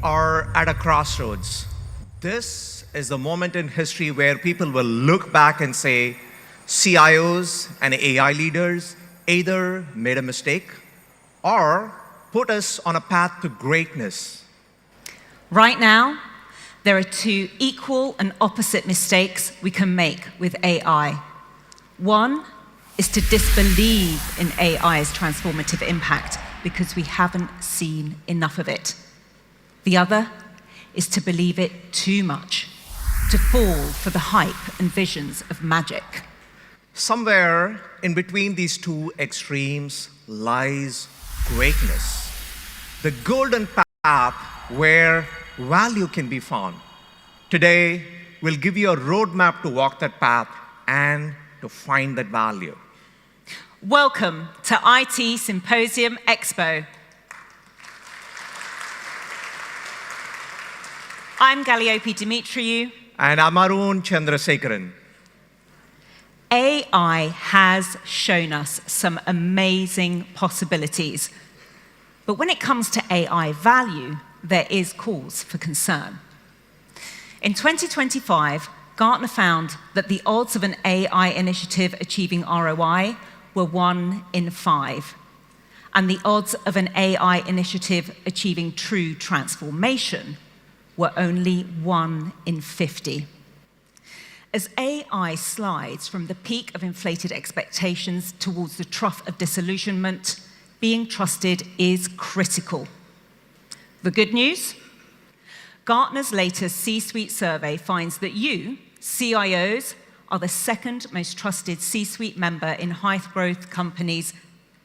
are at a crossroads. This is the moment in history where people will look back and say, CIOs and AI leaders either made a mistake or put us on a path to greatness. Right now, there are two equal and opposite mistakes we can make with AI. One is to disbelieve in AI's transformative impact because we haven't seen enough of it. The other is to believe it too much, to fall for the hype and visions of magic. Somewhere in between these two extremes lies greatness, the golden path where value can be found. Today, we'll give you a roadmap to walk that path and to find that value. Welcome to IT Symposium Expo. I'm Galliope Dimitriou. And I'm Arun Chandrasekaran. AI has shown us some amazing possibilities. But when it comes to AI value, there is cause for concern. In 2025, Gartner found that the odds of an AI initiative achieving ROI were 1 in 5, and the odds of an AI initiative achieving true transformation were only 1 in 50. As AI slides from the peak of inflated expectations towards the trough of disillusionment, being trusted is critical. The good news? Gartner's latest C-suite survey finds that you, CIOs, are the second most trusted C-suite member in high-growth companies,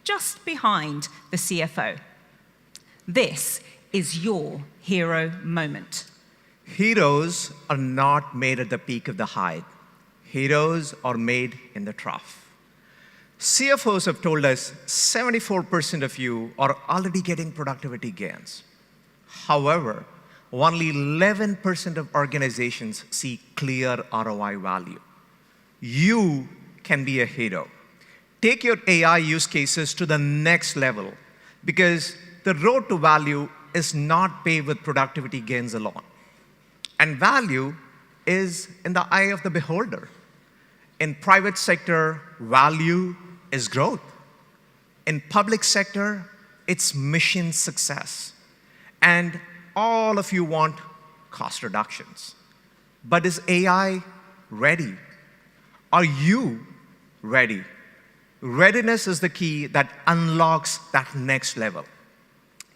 just behind the CFO. This is your hero moment. Heroes are not made at the peak of the height. Heroes are made in the trough. CFOs have told us 74% of you are already getting productivity gains. However, only 11% of organizations see clear ROI value. You can be a hero. Take your AI use cases to the next level because the road to value is not paved with productivity gains alone. And value is in the eye of the beholder. In private sector, value is growth. In public sector, it's mission success. And all of you want cost reductions. But is AI ready? Are you ready? Readiness is the key that unlocks that next level.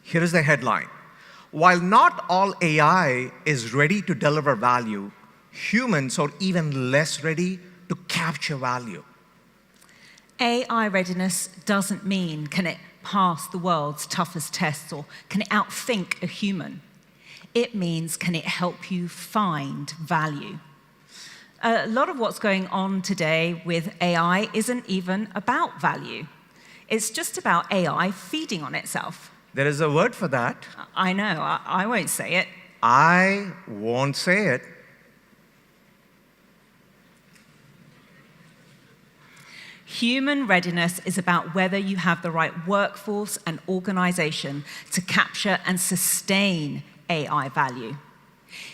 Here is the headline. While not all AI is ready to deliver value, humans are even less ready to capture value. AI readiness doesn't mean can it pass the world's toughest tests or can it outthink a human. It means can it help you find value. A lot of what's going on today with AI isn't even about value. It's just about AI feeding on itself. There is a word for that. I know, I won't say it. I won't say it. Human readiness is about whether you have the right workforce and organization to capture and sustain AI value.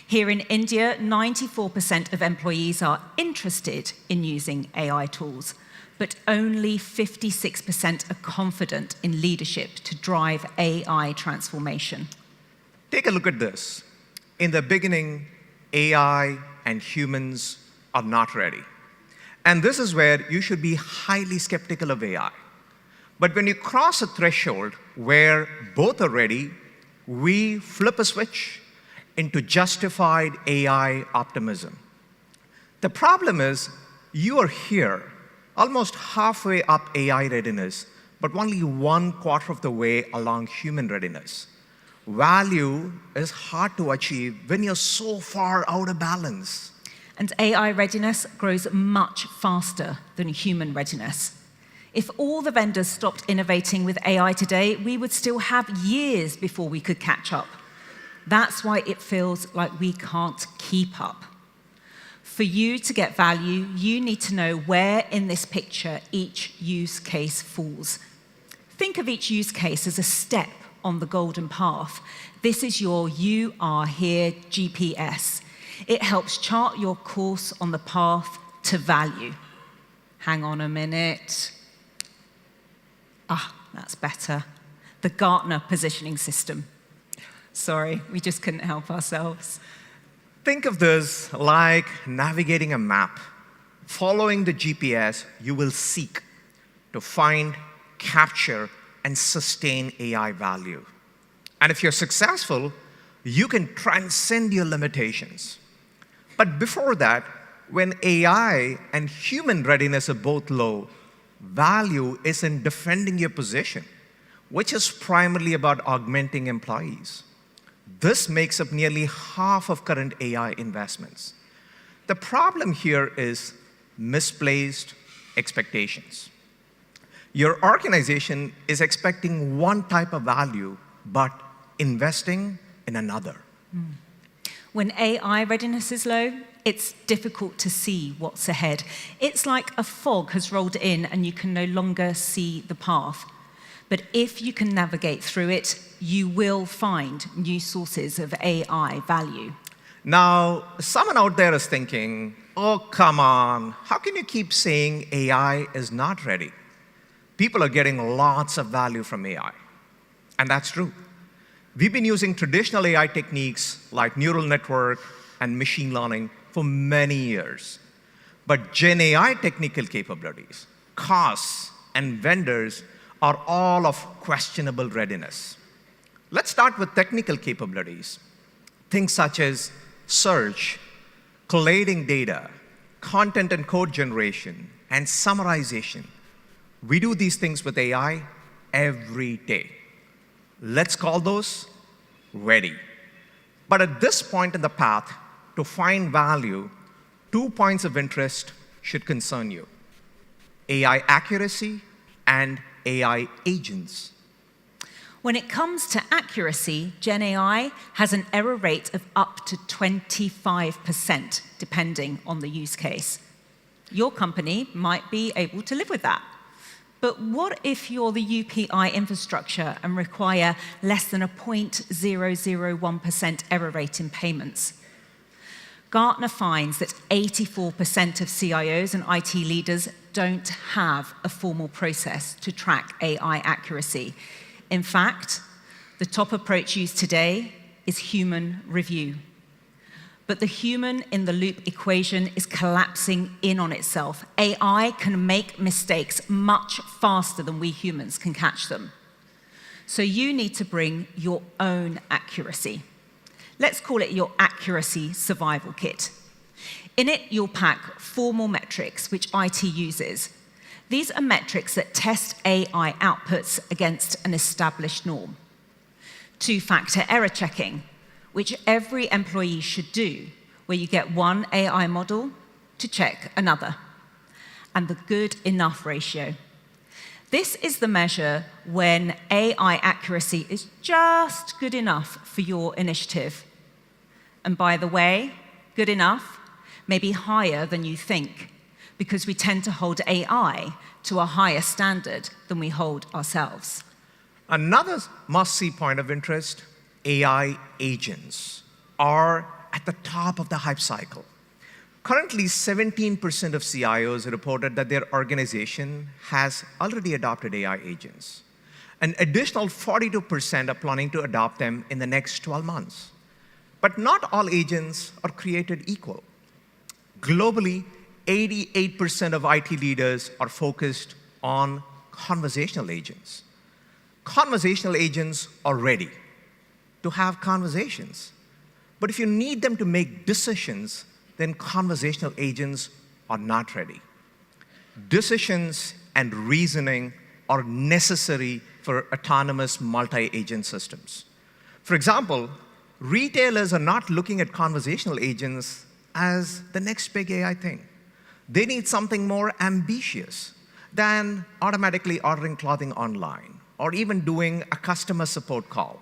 Here in India, 94% of employees are interested in using AI tools, but only 56% are confident in leadership to drive AI transformation. Take a look at this. In the beginning, AI and humans are not ready. And this is where you should be highly skeptical of AI. But when you cross a threshold where both are ready, we flip a switch into justified AI optimism. The problem is, you are here, almost halfway up AI readiness, but only 1/4 of the way along human readiness. Value is hard to achieve when you're so far out of balance. And AI readiness grows much faster than human readiness. If all the vendors stopped innovating with AI today, we would still have years before we could catch up. That's why it feels like we can't keep up. For you to get value, you need to know where in this picture each use case falls. Think of each use case as a step on the golden path. This is your You Are Here GPS. It helps chart your course on the path to value. Hang on a minute. That's better. The Gartner positioning system. Sorry, we just couldn't help ourselves. Think of this like navigating a map. Following the GPS, you will seek to find, capture, and sustain AI value. And if you're successful, you can transcend your limitations. But before that, when AI and human readiness are both low, value is in defending your position, which is primarily about augmenting employees. This makes up nearly half of current AI investments. The problem here is misplaced expectations. Your organization is expecting one type of value, but investing in another. When AI readiness is low, it's difficult to see what's ahead. It's like a fog has rolled in and you can no longer see the path. But if you can navigate through it, you will find new sources of AI value. Now, someone out there is thinking, oh, come on, how can you keep saying AI is not ready? People are getting lots of value from AI. And that's true. We've been using traditional AI techniques like neural network and machine learning for many years. But Gen AI technical capabilities, costs, and vendors are all of questionable readiness. Let's start with technical capabilities. Things such as search, collating data, content and code generation, and summarization. We do these things with AI every day. Let's call those ready. But at this point in the path, to find value, 2 points of interest should concern you: AI accuracy and AI agents. When it comes to accuracy, Gen AI has an error rate of up to 25%, depending on the use case. Your company might be able to live with that. But what if you're the UPI infrastructure and require less than a 0.001% error rate in payments? Gartner finds that 84% of CIOs and IT leaders don't have a formal process to track AI accuracy. In fact, the top approach used today is human review. But the human in the loop equation is collapsing in on itself. AI can make mistakes much faster than we humans can catch them. So you need to bring your own accuracy. Let's call it your accuracy survival kit. In it, you'll pack formal metrics, which IT uses. These are metrics that test AI outputs against an established norm. Two-factor error checking, which every employee should do, where you get one AI model to check another. And the good enough ratio. This is the measure when AI accuracy is just good enough for your initiative. And by the way, good enough may be higher than you think, because we tend to hold AI to a higher standard than we hold ourselves. Another must-see point of interest: AI agents are at the top of the hype cycle. Currently, 17% of CIOs reported that their organization has already adopted AI agents. An additional 42% are planning to adopt them in the next 12 months. But not all agents are created equal. Globally, 88% of IT leaders are focused on conversational agents. Conversational agents are ready to have conversations. But if you need them to make decisions, then conversational agents are not ready. Decisions and reasoning are necessary for autonomous multi-agent systems. For example, retailers are not looking at conversational agents as the next big AI thing. They need something more ambitious than automatically ordering clothing online or even doing a customer support call.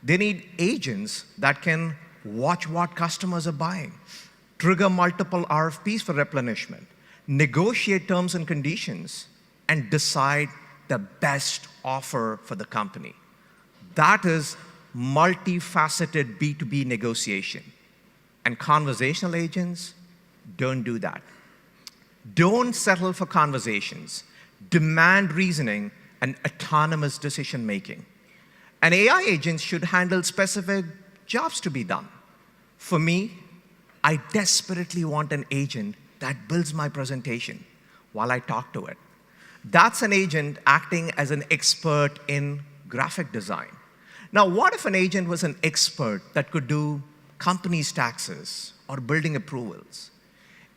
They need agents that can watch what customers are buying, trigger multiple RFPs for replenishment, negotiate terms and conditions, and decide the best offer for the company. That is multifaceted B2B negotiation. And conversational agents don't do that. Don't settle for conversations. Demand reasoning and autonomous decision making. And AI agents should handle specific jobs to be done. For me, I desperately want an agent that builds my presentation while I talk to it. That's an agent acting as an expert in graphic design. Now, what if an agent was an expert that could do companies' taxes or building approvals?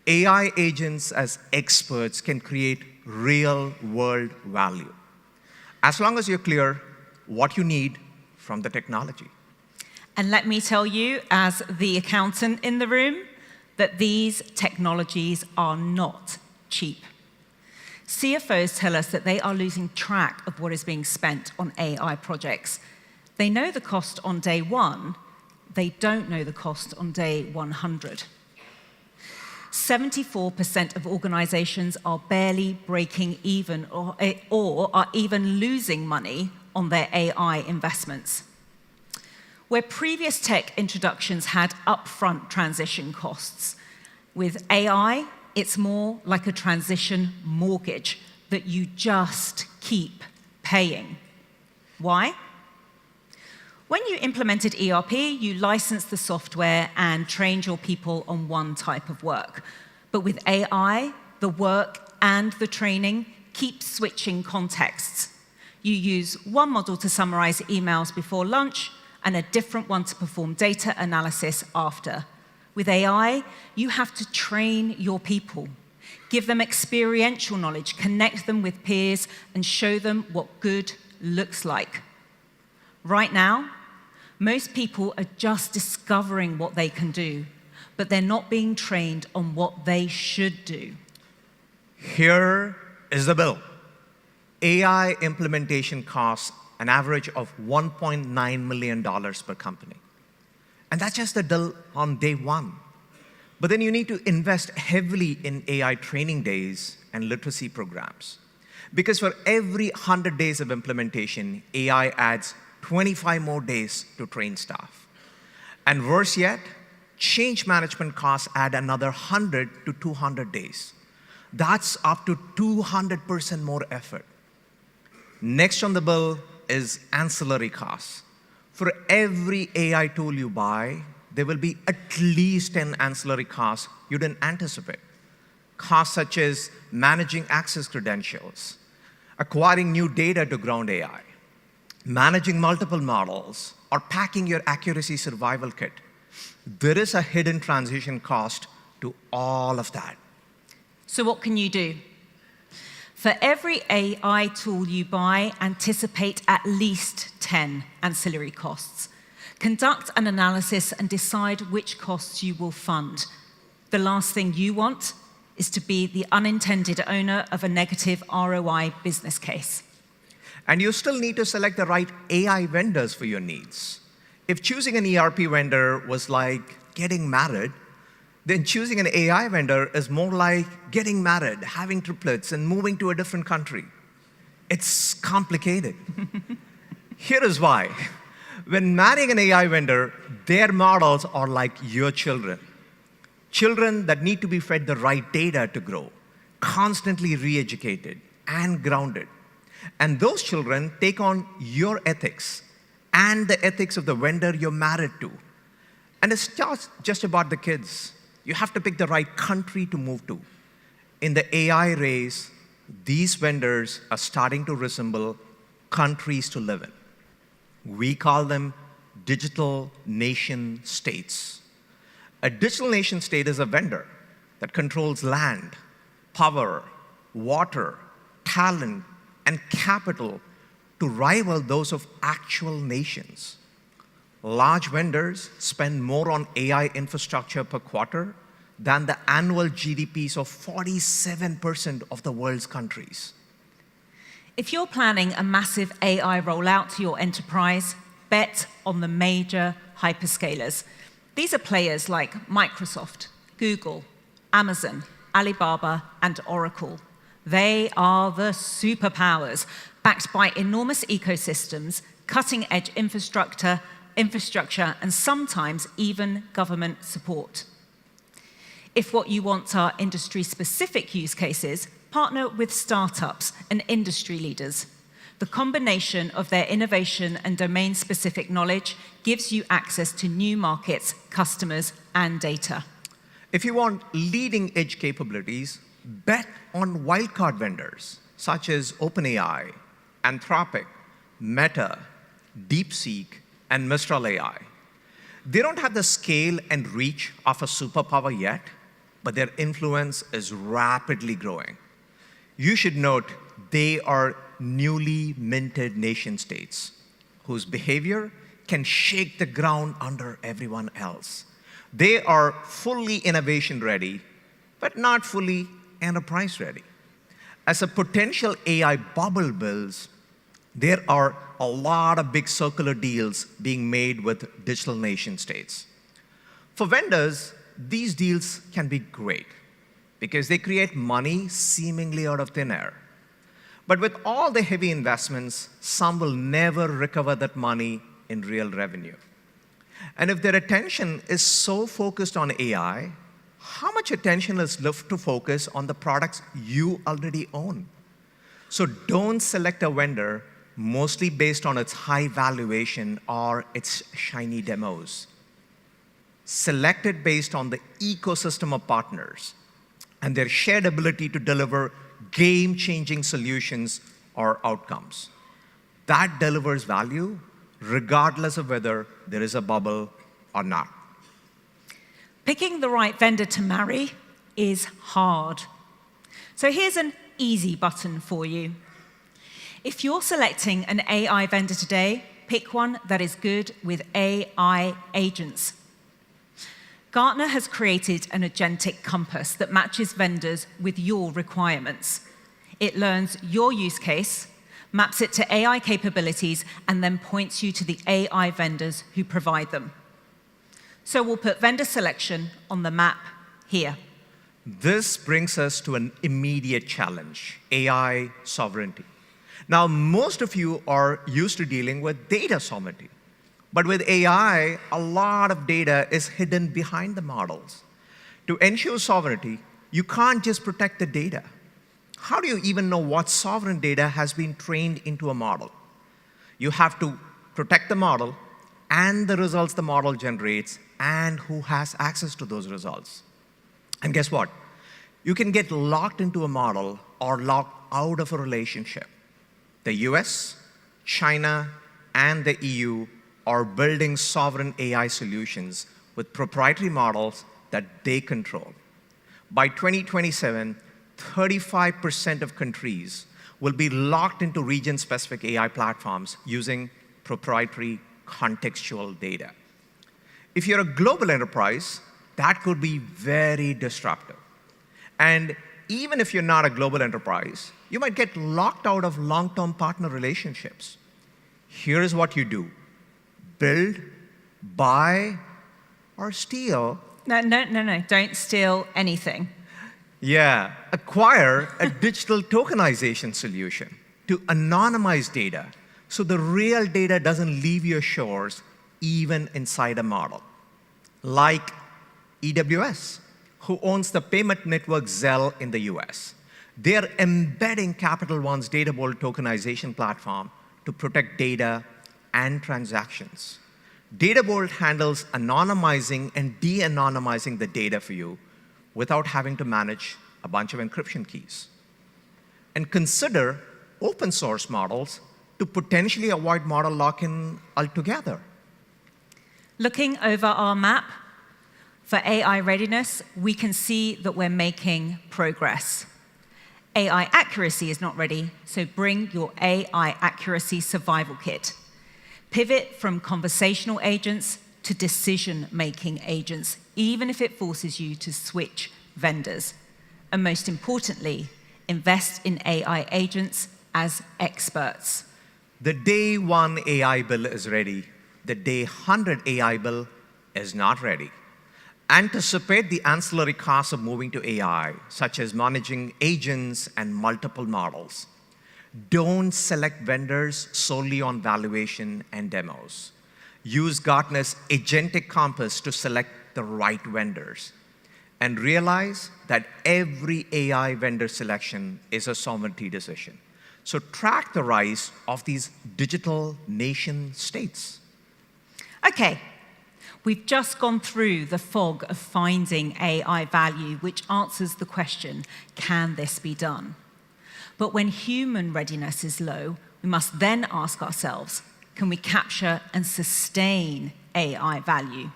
AI agents as experts can create real-world value, as long as you're clear what you need from the technology. And let me tell you, as the accountant in the room, that these technologies are not cheap. CFOs tell us that they are losing track of what is being spent on AI projects. They know the cost on day one, they don't know the cost on day 100. 74% of organizations are barely breaking even or are even losing money on their AI investments. Where previous tech introductions had upfront transition costs, with AI, it's more like a transition mortgage that you just keep paying. Why? When you implemented ERP, you licensed the software and trained your people on one type of work. But with AI, the work and the training keep switching contexts. You use one model to summarize emails before lunch and a different one to perform data analysis after. With AI, you have to train your people, give them experiential knowledge, connect them with peers, and show them what good looks like. Right now, most people are just discovering what they can do, but they're not being trained on what they should do. Here is the bill. AI implementation costs an average of $1.9 million per company. And that's just the bill on day one. But then you need to invest heavily in AI training days and literacy programs. Because for every 100 days of implementation, AI adds 25 more days to train staff. And worse yet, change management costs add another 100 to 200 days. That's up to 200% more effort. Next on the bill is ancillary costs. For every AI tool you buy, there will be at least 10 ancillary costs you didn't anticipate. Costs such as managing access credentials, acquiring new data to ground AI, managing multiple models, or packing your accuracy survival kit. There is a hidden transition cost to all of that. So what can you do? For every AI tool you buy, anticipate at least 10 ancillary costs. Conduct an analysis and decide which costs you will fund. The last thing you want is to be the unintended owner of a negative ROI business case. And you still need to select the right AI vendors for your needs. If choosing an ERP vendor was like getting married, then choosing an AI vendor is more like getting married, having triplets, and moving to a different country. It's complicated. Here is why. When marrying an AI vendor, their models are like your children. Children that need to be fed the right data to grow, constantly re-educated and grounded. And those children take on your ethics and the ethics of the vendor you're married to. And it's not just about the kids. You have to pick the right country to move to. In the AI race, these vendors are starting to resemble countries to live in. We call them digital nation states. A digital nation state is a vendor that controls land, power, water, talent, and capital to rival those of actual nations. Large vendors spend more on AI infrastructure per quarter than the annual GDPs of 47% of the world's countries. If you're planning a massive AI rollout to your enterprise, bet on the major hyperscalers. These are players like Microsoft, Google, Amazon, Alibaba, and Oracle. They are the superpowers, backed by enormous ecosystems, cutting-edge infrastructure, and sometimes even government support. If what you want are industry-specific use cases, partner with startups and industry leaders. The combination of their innovation and domain-specific knowledge gives you access to new markets, customers, and data. If you want leading-edge capabilities, bet on wildcard vendors such as OpenAI, Anthropic, Meta, DeepSeek, and Mistral AI. They don't have the scale and reach of a superpower yet, but their influence is rapidly growing. You should note they are newly minted nation-states whose behavior can shake the ground under everyone else. They are fully innovation-ready, but not fully enterprise-ready. As a potential AI bubble builds, there are a lot of big circular deals being made with digital nation-states. For vendors, these deals can be great because they create money seemingly out of thin air. But with all the heavy investments, some will never recover that money in real revenue. And if their attention is so focused on AI, how much attention is left to focus on the products you already own? So don't select a vendor mostly based on its high valuation or its shiny demos. Select it based on the ecosystem of partners and their shared ability to deliver game-changing solutions or outcomes. That delivers value regardless of whether there is a bubble or not. Picking the right vendor to marry is hard. So here's an easy button for you. If you're selecting an AI vendor today, pick one that is good with AI agents. Gartner has created an agentic compass that matches vendors with your requirements. It learns your use case, maps it to AI capabilities, and then points you to the AI vendors who provide them. So we'll put vendor selection on the map here. This brings us to an immediate challenge: AI sovereignty. Now, most of you are used to dealing with data sovereignty. But with AI, a lot of data is hidden behind the models. To ensure sovereignty, you can't just protect the data. How do you even know what sovereign data has been trained into a model? You have to protect the model and the results the model generates and who has access to those results. And guess what? You can get locked into a model or locked out of a relationship. The US, China, and the EU are building sovereign AI solutions with proprietary models that they control. By 2027, 35% of countries will be locked into region-specific AI platforms using proprietary contextual data. If you're a global enterprise, that could be very disruptive. And even if you're not a global enterprise, you might get locked out of long-term partner relationships. Here is what you do: build, buy, or steal. No, don't steal anything. Yeah, acquire a digital tokenization solution to anonymize data so the real data doesn't leave your shores even inside a model. Like AWS, who owns the payment network Zelle in the US. They're embedding Capital One's Data Vault tokenization platform to protect data and transactions. Data Vault handles anonymizing and de-anonymizing the data for you without having to manage a bunch of encryption keys. And consider open source models to potentially avoid model lock-in altogether. Looking over our map for AI readiness, we can see that we're making progress. AI accuracy is not ready, so bring your AI accuracy survival kit. Pivot from conversational agents to decision-making agents, even if it forces you to switch vendors. And most importantly, invest in AI agents as experts. The day one AI bill is ready. The day 100 AI bill is not ready. Anticipate the ancillary costs of moving to AI, such as managing agents and multiple models. Don't select vendors solely on valuation and demos. Use Gartner's agentic compass to select the right vendors. And realize that every AI vendor selection is a sovereignty decision. So track the rise of these digital nation states. Okay, we've just gone through the fog of finding AI value, which answers the question, can this be done? But when human readiness is low, we must then ask ourselves, can we capture and sustain AI value?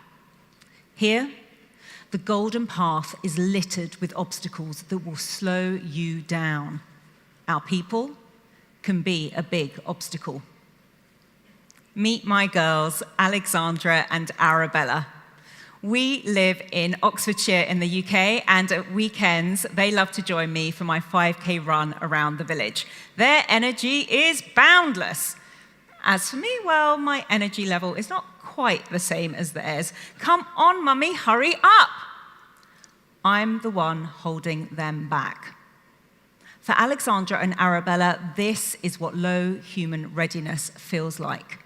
Here, the golden path is littered with obstacles that will slow you down. Our people can be a big obstacle. Meet my girls, Alexandra and Arabella. We live in Oxfordshire in the UK, and at weekends, they love to join me for my 5K run around the village. Their energy is boundless. As for me, well, my energy level is not quite the same as theirs. Come on, mummy, hurry up. I'm the one holding them back. For Alexandra and Arabella, this is what low human readiness feels like.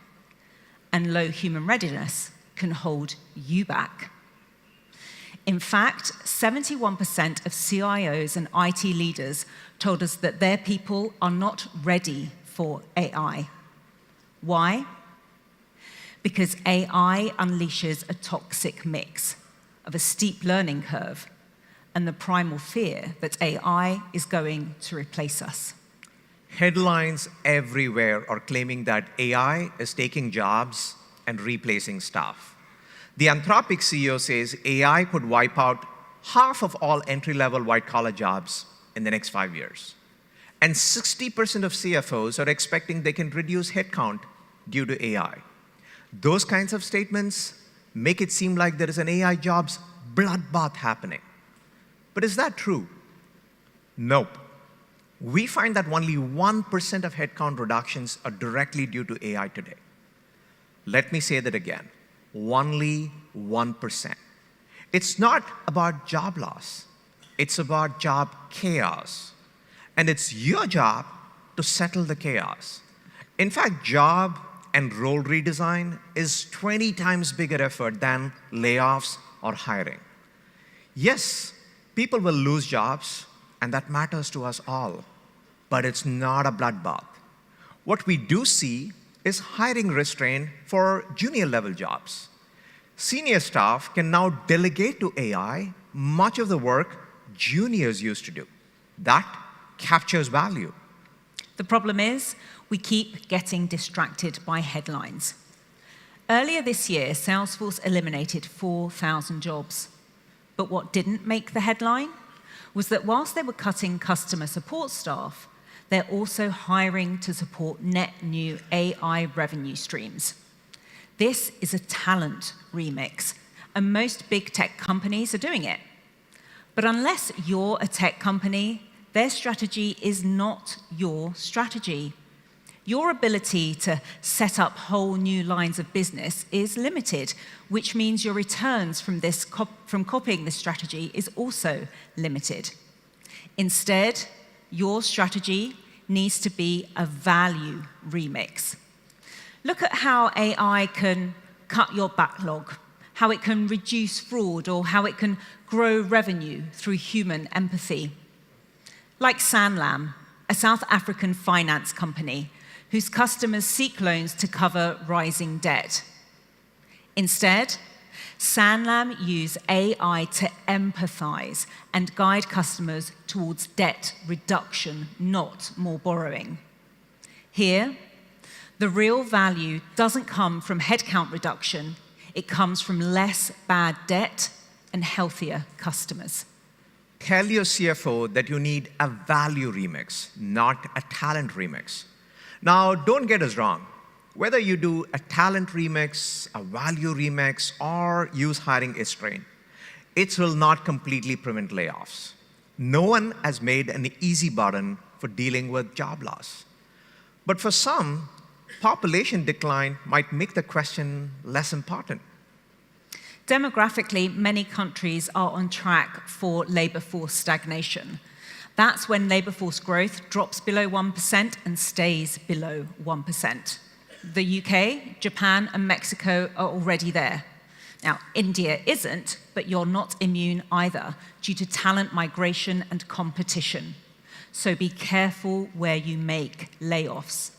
And low human readiness can hold you back. In fact, 71% of CIOs and IT leaders told us that their people are not ready for AI. Why? Because AI unleashes a toxic mix of a steep learning curve and the primal fear that AI is going to replace us. Headlines everywhere are claiming that AI is taking jobs and replacing staff. The Anthropic CEO says AI could wipe out half of all entry-level white-collar jobs in the next 5 years. And 60% of CFOs are expecting they can reduce headcount due to AI. Those kinds of statements make it seem like there is an AI jobs bloodbath happening. But is that true? Nope. We find that only 1% of headcount reductions are directly due to AI today. Let me say that again. Only 1%. It's not about job loss. It's about job chaos. And it's your job to settle the chaos. In fact, job and role redesign is 20 times bigger effort than layoffs or hiring. Yes, people will lose jobs, and that matters to us all. But it's not a bloodbath. What we do see is hiring restraint for junior level jobs. Senior staff can now delegate to AI much of the work juniors used to do. That captures value. The problem is, we keep getting distracted by headlines. Earlier this year, Salesforce eliminated 4,000 jobs. But what didn't make the headline was that whilst they were cutting customer support staff, they're also hiring to support net new AI revenue streams. This is a talent remix, and most big tech companies are doing it. But unless you're a tech company, their strategy is not your strategy. Your ability to set up whole new lines of business is limited, which means your returns from copying this strategy is also limited. Instead, your strategy needs to be a value remix. Look at how AI can cut your backlog, how it can reduce fraud, or how it can grow revenue through human empathy. Like Sanlam, a South African finance company whose customers seek loans to cover rising debt. Instead, Sanlam use AI to empathize and guide customers towards debt reduction, not more borrowing. Here, the real value doesn't come from headcount reduction, it comes from less bad debt and healthier customers. Tell your CFO that you need a value remix, not a talent remix. Now, don't get us wrong. Whether you do a talent remix, a value remix, or use hiring restraint, it will not completely prevent layoffs. No one has made an easy button for dealing with job loss. But for some, population decline might make the question less important. Demographically, many countries are on track for labor force stagnation. That's when labor force growth drops below 1% and stays below 1%. The UK, Japan, and Mexico are already there. Now, India isn't, but you're not immune either due to talent migration and competition. So be careful where you make layoffs.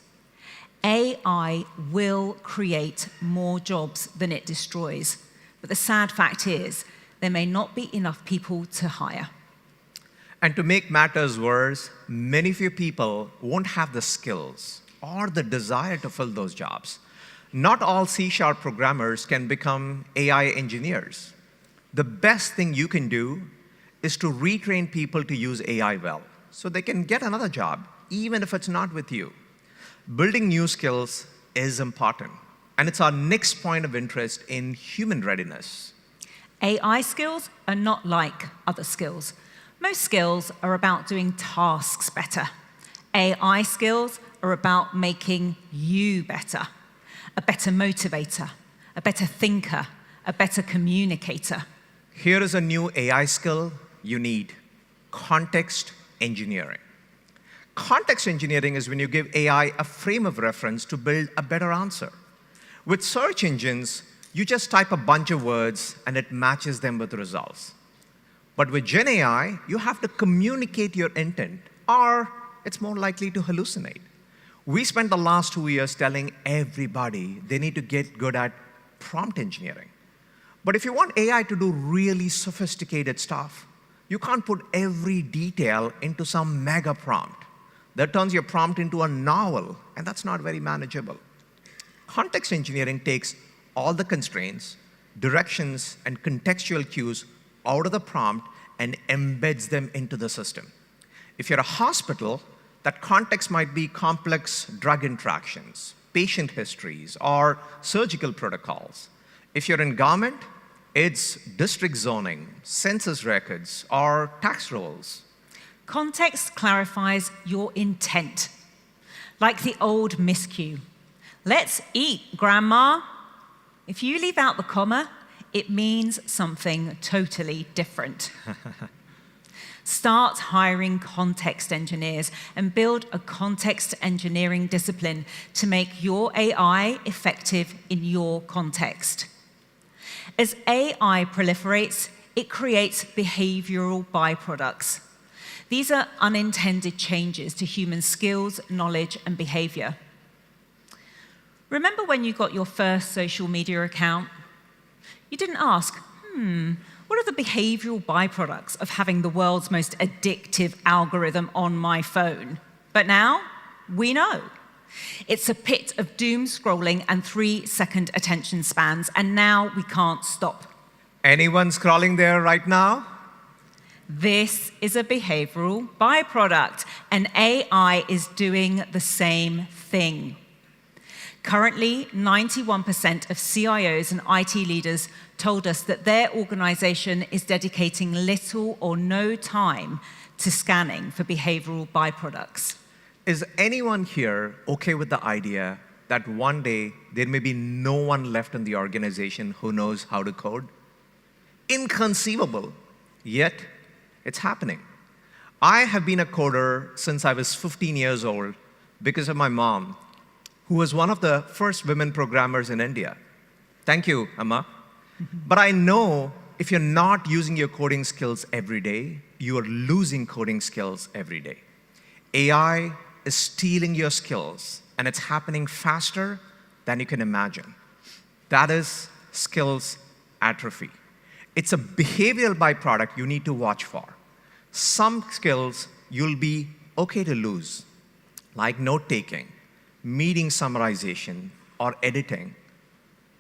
AI will create more jobs than it destroys, but the sad fact is there may not be enough people to hire. And to make matters worse, many of you people won't have the skills or the desire to fill those jobs. Not all C# programmers can become AI engineers. The best thing you can do is to retrain people to use AI well, so they can get another job, even if it's not with you. Building new skills is important, and it's our next point of interest in human readiness. AI skills are not like other skills. Most skills are about doing tasks better. AI skills are about making you better, a better motivator, a better thinker, a better communicator. Here is a new AI skill you need: context engineering. Context engineering is when you give AI a frame of reference to build a better answer. With search engines, you just type a bunch of words and it matches them with results. But with Gen AI, you have to communicate your intent, or it's more likely to hallucinate. We spent the last 2 years telling everybody they need to get good at prompt engineering. But if you want AI to do really sophisticated stuff, you can't put every detail into some mega prompt. That turns your prompt into a novel, and that's not very manageable. Context engineering takes all the constraints, directions, and contextual cues out of the prompt and embeds them into the system. If you're a hospital, that context might be complex drug interactions, patient histories, or surgical protocols. If you're in government, it's district zoning, census records, or tax rolls. Context clarifies your intent, like the old miscue. Let's eat, Grandma. If you leave out the comma, it means something totally different. Start hiring context engineers and build a context engineering discipline to make your AI effective in your context. As AI proliferates, it creates behavioral byproducts. These are unintended changes to human skills, knowledge, and behavior. Remember when you got your first social media account? You didn't ask, what are the behavioral byproducts of having the world's most addictive algorithm on my phone? But now, we know. It's a pit of doom scrolling and 3-second attention spans, and now we can't stop. Anyone scrolling there right now? This is a behavioral byproduct, and AI is doing the same thing. Currently, 91% of CIOs and IT leaders told us that their organization is dedicating little or no time to scanning for behavioral byproducts. Is anyone here okay with the idea that one day there may be no one left in the organization who knows how to code? Inconceivable, yet it's happening. I have been a coder since I was 15 years old because of my mom, who was one of the first women programmers in India. Thank you, Amma. But I know if you're not using your coding skills every day, you are losing coding skills every day. AI is stealing your skills, and it's happening faster than you can imagine. That is skills atrophy. It's a behavioral byproduct you need to watch for. Some skills you'll be okay to lose, like note-taking, meeting summarization, or editing.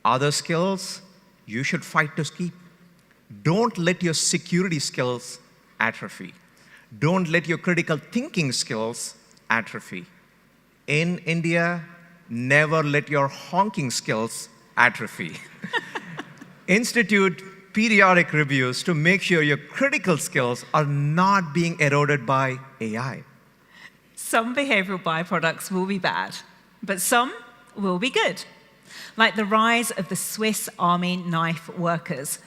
Other skills you should fight to keep. Don't let your security skills atrophy. Don't let your critical thinking skills atrophy. In India, never let your honking skills atrophy. Institute periodic reviews to make sure your critical skills are not being eroded by AI. Some behavioral byproducts will be bad, but some will be good, like the rise of the Swiss Army knife workers.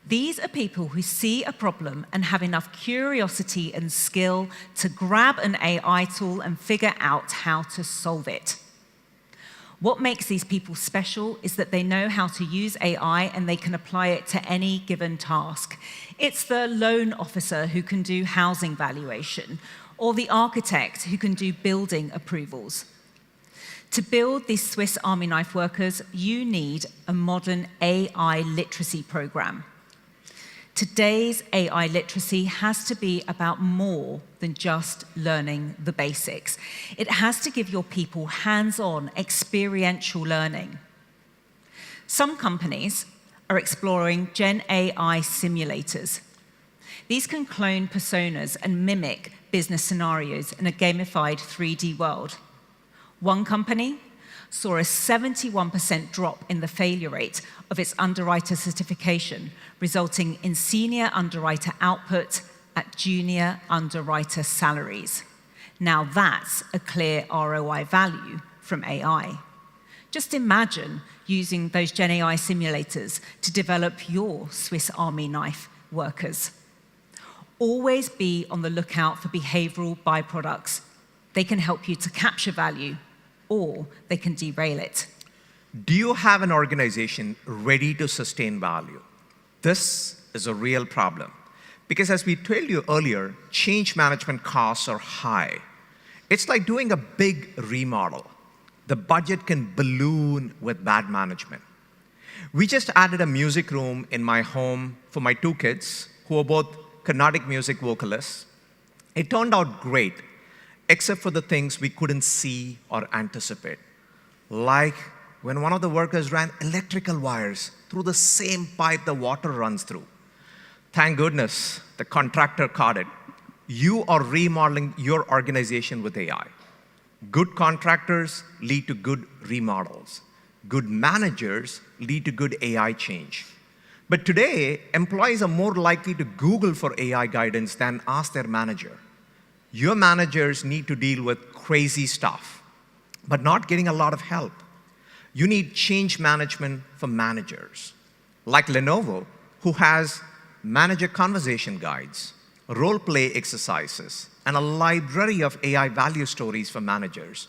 These are people who see a problem and have enough curiosity and skill to grab an AI tool and figure out how to solve it. What makes these people special is that they know how to use AI and they can apply it to any given task. It's the loan officer who can do housing valuation, or the architect who can do building approvals. To build these Swiss Army knife workers, you need a modern AI literacy program. Today's AI literacy has to be about more than just learning the basics. It has to give your people hands-on, experiential learning. Some companies are exploring Gen AI simulators. These can clone personas and mimic business scenarios in a gamified 3D world. One company saw a 71% drop in the failure rate of its underwriter certification, resulting in senior underwriter output at junior underwriter salaries. Now that's a clear ROI value from AI. Just imagine using those Gen AI simulators to develop your Swiss Army knife workers. Always be on the lookout for behavioral byproducts. They can help you to capture value, or they can derail it. Do you have an organization ready to sustain value? This is a real problem. Because as we told you earlier, change management costs are high. It's like doing a big remodel. The budget can balloon with bad management. We just added a music room in my home for my 2 kids, who are both Carnatic music vocalists. It turned out great, except for the things we couldn't see or anticipate. Like when one of the workers ran electrical wires through the same pipe the water runs through. Thank goodness the contractor caught it. You are remodeling your organization with AI. Good contractors lead to good remodels. Good managers lead to good AI change. But today, employees are more likely to Google for AI guidance than ask their manager. Your managers need to deal with crazy stuff, but not getting a lot of help. You need change management for managers, like Lenovo, who has manager conversation guides, role play exercises, and a library of AI value stories for managers,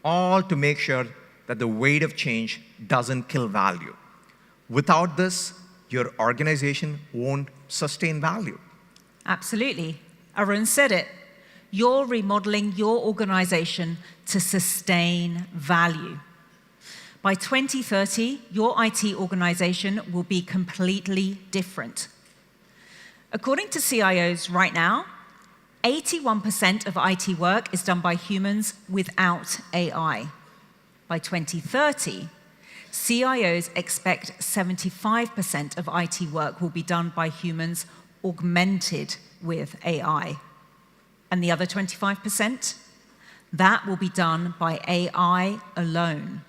all to make sure that the weight of change doesn't kill value. Without this, your organization won't sustain value. Absolutely. Arun said it. You're remodeling your organization to sustain value. By 2030, your IT organization will be completely different. According to CIOs right now, 81% of IT work is done by humans without AI. By 2030, CIOs expect 75% of IT work will be done by humans augmented with AI. And the other 25%? That will be done by AI alone.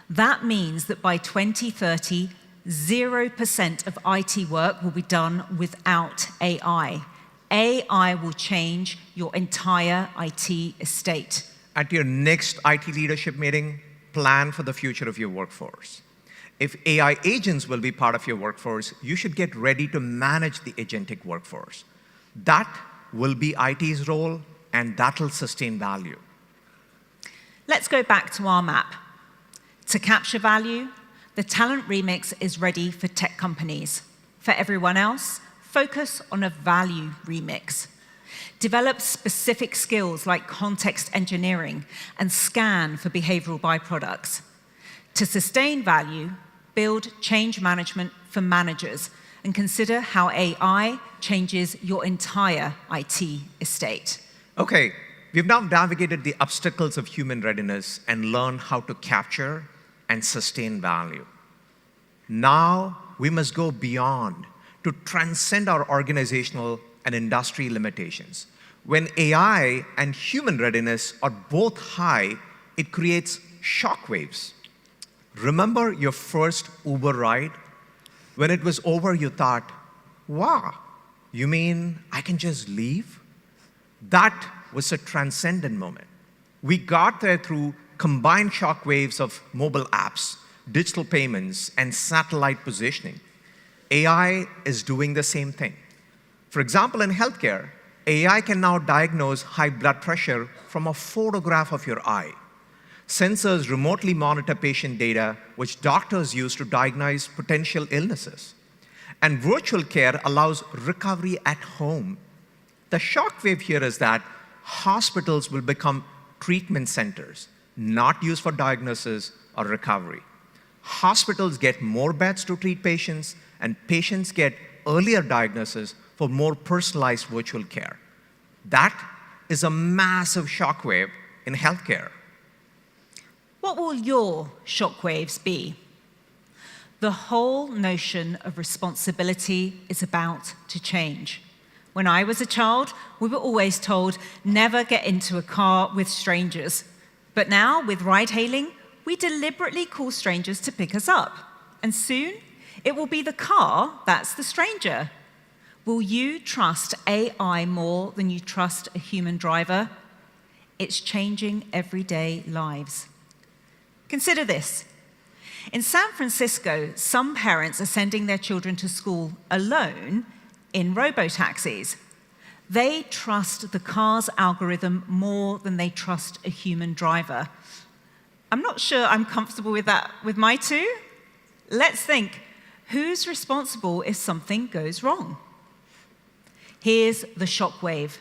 That means that by 2030, 0% of IT work will be done without AI. AI will change your entire IT estate. At your next IT leadership meeting, plan for the future of your workforce. If AI agents will be part of your workforce, you should get ready to manage the agentic workforce. That will be IT's role, and that will sustain value. Let's go back to our map. To capture value, the talent remix is ready for tech companies. For everyone else, focus on a value remix. Develop specific skills like context engineering and scan for behavioral byproducts. To sustain value, build change management for managers and consider how AI changes your entire IT estate. Okay, we've now navigated the obstacles of human readiness and learned how to capture and sustain value. Now we must go beyond to transcend our organizational and industry limitations. When AI and human readiness are both high, it creates shockwaves. Remember your first Uber ride? When it was over, you thought, wow, you mean I can just leave? That was a transcendent moment. We got there through combined shockwaves of mobile apps, digital payments, and satellite positioning. AI is doing the same thing. For example, in healthcare, AI can now diagnose high blood pressure from a photograph of your eye. Sensors remotely monitor patient data, which doctors use to diagnose potential illnesses. And virtual care allows recovery at home. The shockwave here is that hospitals will become treatment centers, not used for diagnosis or recovery. Hospitals get more beds to treat patients, and patients get earlier diagnosis for more personalized virtual care. That is a massive shockwave in healthcare. What will your shockwaves be? The whole notion of responsibility is about to change. When I was a child, we were always told, never get into a car with strangers. But now, with ride-hailing, we deliberately call strangers to pick us up. And soon, it will be the car that's the stranger. Will you trust AI more than you trust a human driver? It's changing everyday lives. Consider this. In San Francisco, some parents are sending their children to school alone in robotaxis. They trust the car's algorithm more than they trust a human driver. I'm not sure I'm comfortable with that with my two. Let's think, who's responsible if something goes wrong? Here's the shockwave.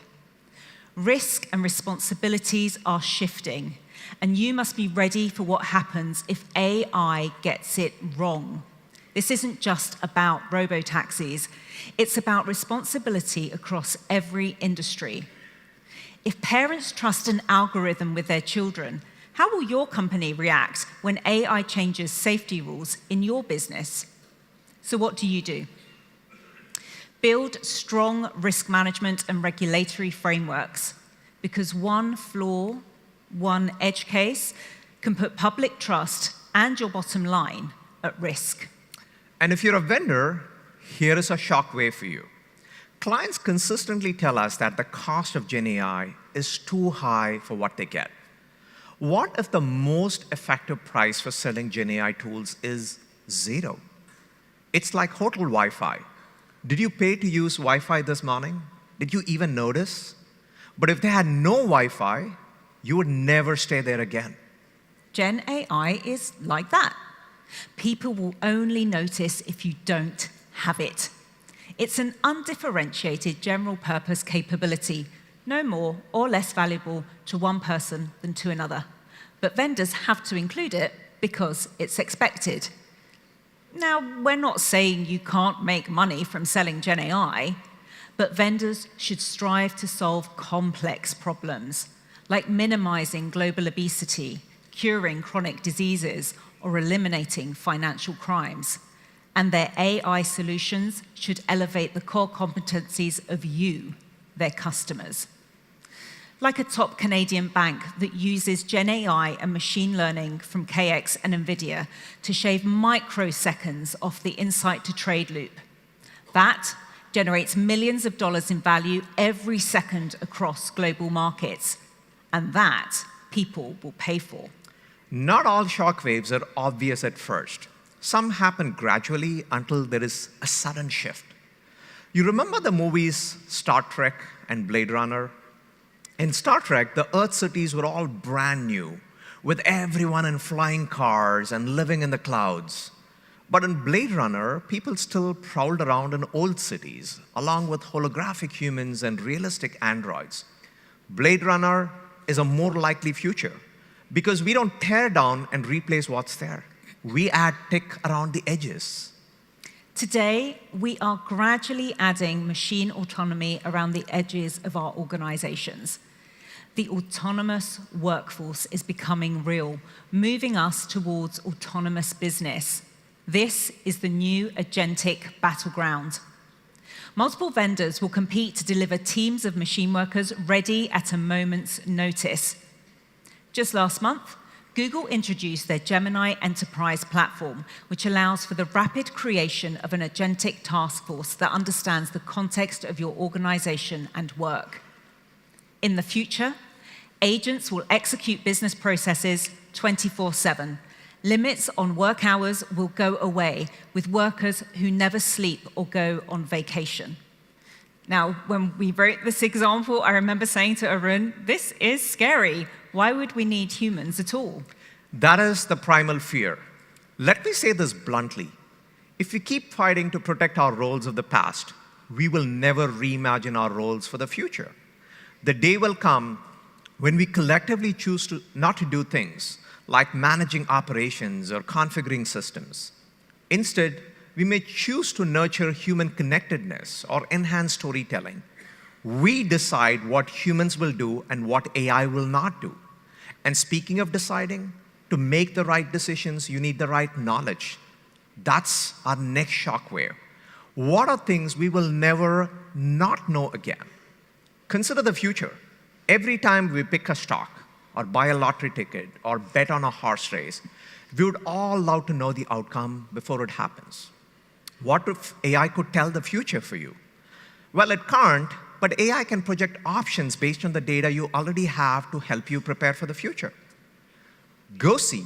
Risk and responsibilities are shifting, and you must be ready for what happens if AI gets it wrong. This isn't just about robotaxis. It's about responsibility across every industry. If parents trust an algorithm with their children, how will your company react when AI changes safety rules in your business? So what do? Build strong risk management and regulatory frameworks, because one flaw, one edge case, can put public trust and your bottom line at risk. And if you're a vendor, here is a shockwave for you. Clients consistently tell us that the cost of GenAI is too high for what they get. What if the most effective price for selling GenAI tools is zero? It's like hotel Wi-Fi. Did you pay to use Wi-Fi this morning? Did you even notice? But if they had no Wi-Fi, you would never stay there again. Gen AI is like that. People will only notice if you don't have it. It's an undifferentiated general purpose capability, no more or less valuable to one person than to another. But vendors have to include it because it's expected. Now, we're not saying you can't make money from selling Gen AI, but vendors should strive to solve complex problems, like minimizing global obesity, curing chronic diseases, or eliminating financial crimes. And their AI solutions should elevate the core competencies of you, their customers. Like a top Canadian bank that uses Gen AI and machine learning from KX and NVIDIA to shave microseconds off the insight to trade loop. That generates millions of dollars in value every second across global markets. And that people will pay for. Not all shockwaves are obvious at first. Some happen gradually until there is a sudden shift. You remember the movies Star Trek and Blade Runner? In Star Trek, the Earth cities were all brand new, with everyone in flying cars and living in the clouds. But in Blade Runner, people still prowled around in old cities, along with holographic humans and realistic androids. Blade Runner is a more likely future, because we don't tear down and replace what's there. We add tech around the edges. Today, we are gradually adding machine autonomy around the edges of our organizations. The autonomous workforce is becoming real, moving us towards autonomous business. This is the new agentic battleground. Multiple vendors will compete to deliver teams of machine workers ready at a moment's notice. Just last month, Google introduced their Gemini Enterprise platform, which allows for the rapid creation of an agentic task force that understands the context of your organization and work. In the future, agents will execute business processes 24/7, Limits on work hours will go away with workers who never sleep or go on vacation. Now, when we wrote this example, I remember saying to Arun, this is scary. Why would we need humans at all? That is the primal fear. Let me say this bluntly. If we keep fighting to protect our roles of the past, we will never reimagine our roles for the future. The day will come when we collectively choose not to do things like managing operations or configuring systems. Instead, we may choose to nurture human connectedness or enhance storytelling. We decide what humans will do and what AI will not do. And speaking of deciding, to make the right decisions, you need the right knowledge. That's our next shockwave. What are things we will never not know again? Consider the future. Every time we pick a stock, or buy a lottery ticket, or bet on a horse race, we would all love to know the outcome before it happens. What if AI could tell the future for you? Well, it can't, but AI can project options based on the data you already have to help you prepare for the future. GOSI,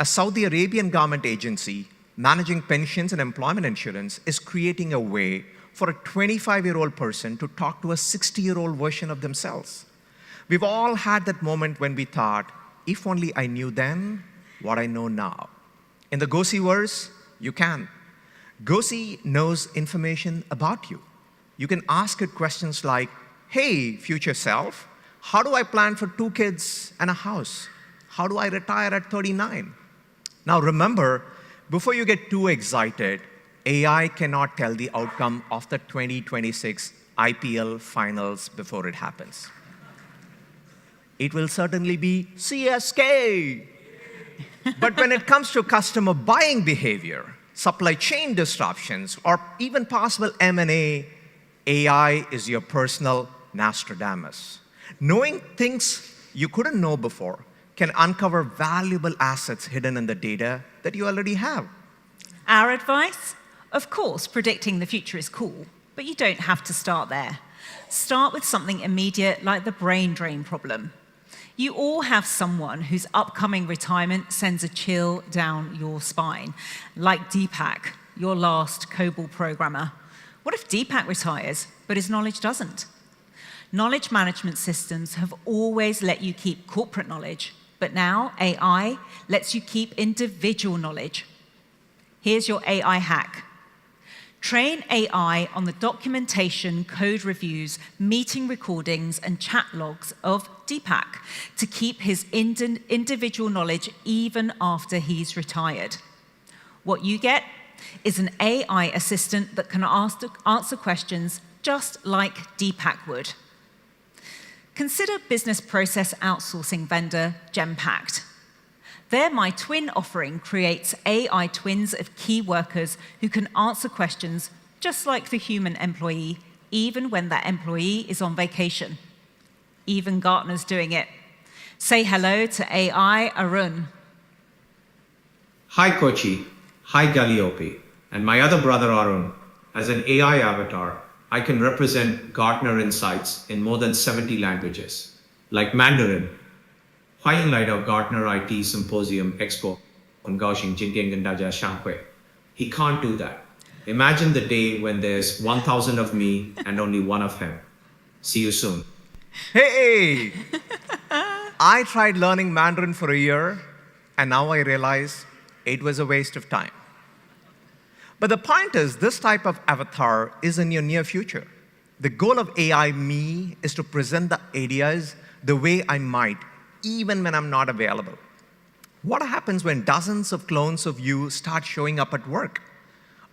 a Saudi Arabian government agency managing pensions and employment insurance, is creating a way for a 25-year-old person to talk to a 60-year-old version of themselves. We've all had that moment when we thought, if only I knew then what I know now. In the GOSI verse, you can. GOSI knows information about you. You can ask it questions like, hey, future self, how do I plan for 2 kids and a house? How do I retire at 39? Now remember, before you get too excited, AI cannot tell the outcome of the 2026 IPL finals before it happens. It will certainly be CSK. But when it comes to customer buying behavior, supply chain disruptions, or even possible M&A, AI is your personal Nostradamus. Knowing things you couldn't know before can uncover valuable assets hidden in the data that you already have. Our advice? Of course, predicting the future is cool, but you don't have to start there. Start with something immediate like the brain drain problem. You all have someone whose upcoming retirement sends a chill down your spine, like Deepak, your last COBOL programmer. What if Deepak retires, but his knowledge doesn't? Knowledge management systems have always let you keep corporate knowledge, but now AI lets you keep individual knowledge. Here's your AI hack. Train AI on the documentation, code reviews, meeting recordings, and chat logs of Deepak to keep his individual knowledge even after he's retired. What you get is an AI assistant that can answer questions just like Deepak would. Consider business process outsourcing vendor Genpact. Their My Twin offering creates AI twins of key workers who can answer questions just like the human employee, even when that employee is on vacation. Even Gartner's doing it. Say hello to AI, Arun. Hi, Kochi. Hi, Galliope. And my other brother, Arun. As an AI avatar, I can represent Gartner insights in more than 70 languages, like Mandarin. 欢迎来到 Gartner IT Symposium Expo on Gaoxing Jintian Daja Shanghui. He can't do that. Imagine the day when there's 1,000 of me and only 1 of him. See you soon. Hey! I tried learning Mandarin for a year, and now I realize it was a waste of time. But the point is, this type of avatar is in your near future. The goal of AI me is to present the ideas the way I might, even when I'm not available. What happens when dozens of clones of you start showing up at work?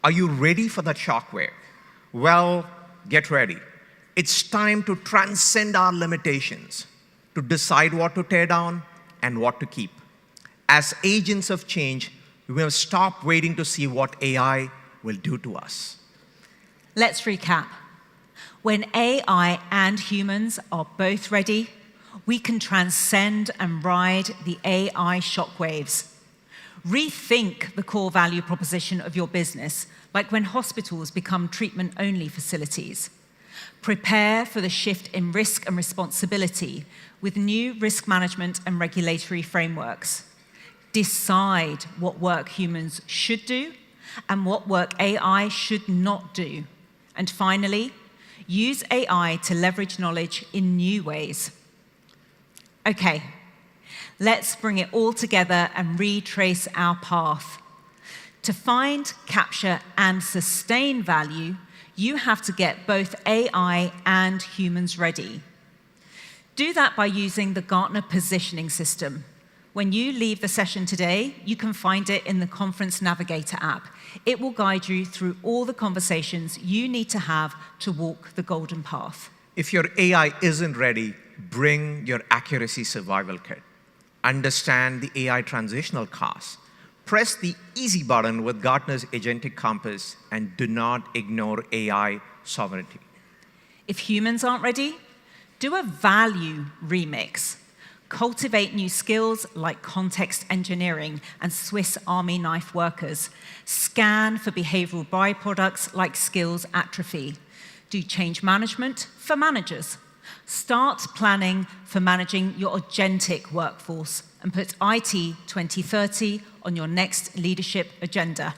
Are you ready for that shockwave? Well, get ready. It's time to transcend our limitations, to decide what to tear down and what to keep. As agents of change, we must stop waiting to see what AI will do to us. Let's recap. When AI and humans are both ready, we can transcend and ride the AI shockwaves. Rethink the core value proposition of your business, like when hospitals become treatment-only facilities. Prepare for the shift in risk and responsibility with new risk management and regulatory frameworks. Decide what work humans should do and what work AI should not do. And finally, use AI to leverage knowledge in new ways. Okay, let's bring it all together and retrace our path. To find, capture, and sustain value, you have to get both AI and humans ready. Do that by using the Gartner positioning system. When you leave the session today, you can find it in the Conference Navigator app. It will guide you through all the conversations you need to have to walk the golden path. If your AI isn't ready, bring your accuracy survival kit. Understand the AI transitional costs. Press the easy button with Gartner's Agentic Compass and do not ignore AI sovereignty. If humans aren't ready, do a value remix. Cultivate new skills like context engineering and Swiss Army knife workers. Scan for behavioral byproducts like skills atrophy. Do change management for managers. Start planning for managing your agentic workforce and put IT 2030 on your next leadership agenda.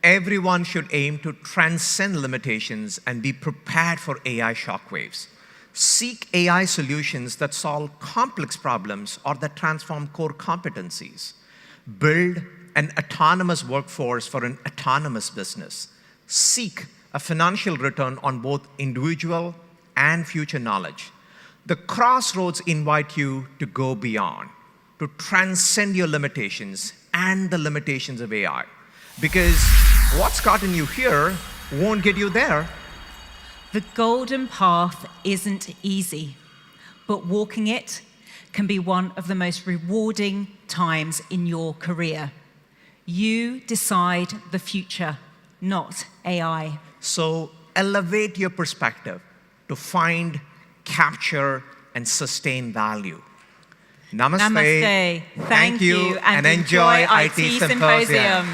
Everyone should aim to transcend limitations and be prepared for AI shockwaves. Seek AI solutions that solve complex problems or that transform core competencies. Build an autonomous workforce for an autonomous business. Seek a financial return on both individual and future knowledge. The crossroads invite you to go beyond, to transcend your limitations and the limitations of AI. Because what's gotten you here won't get you there. The golden path isn't easy, but walking it can be one of the most rewarding times in your career. You decide the future, not AI. So elevate your perspective to find, capture, and sustain value. Namaste. Namaste. Thank you, and enjoy IT Symposium.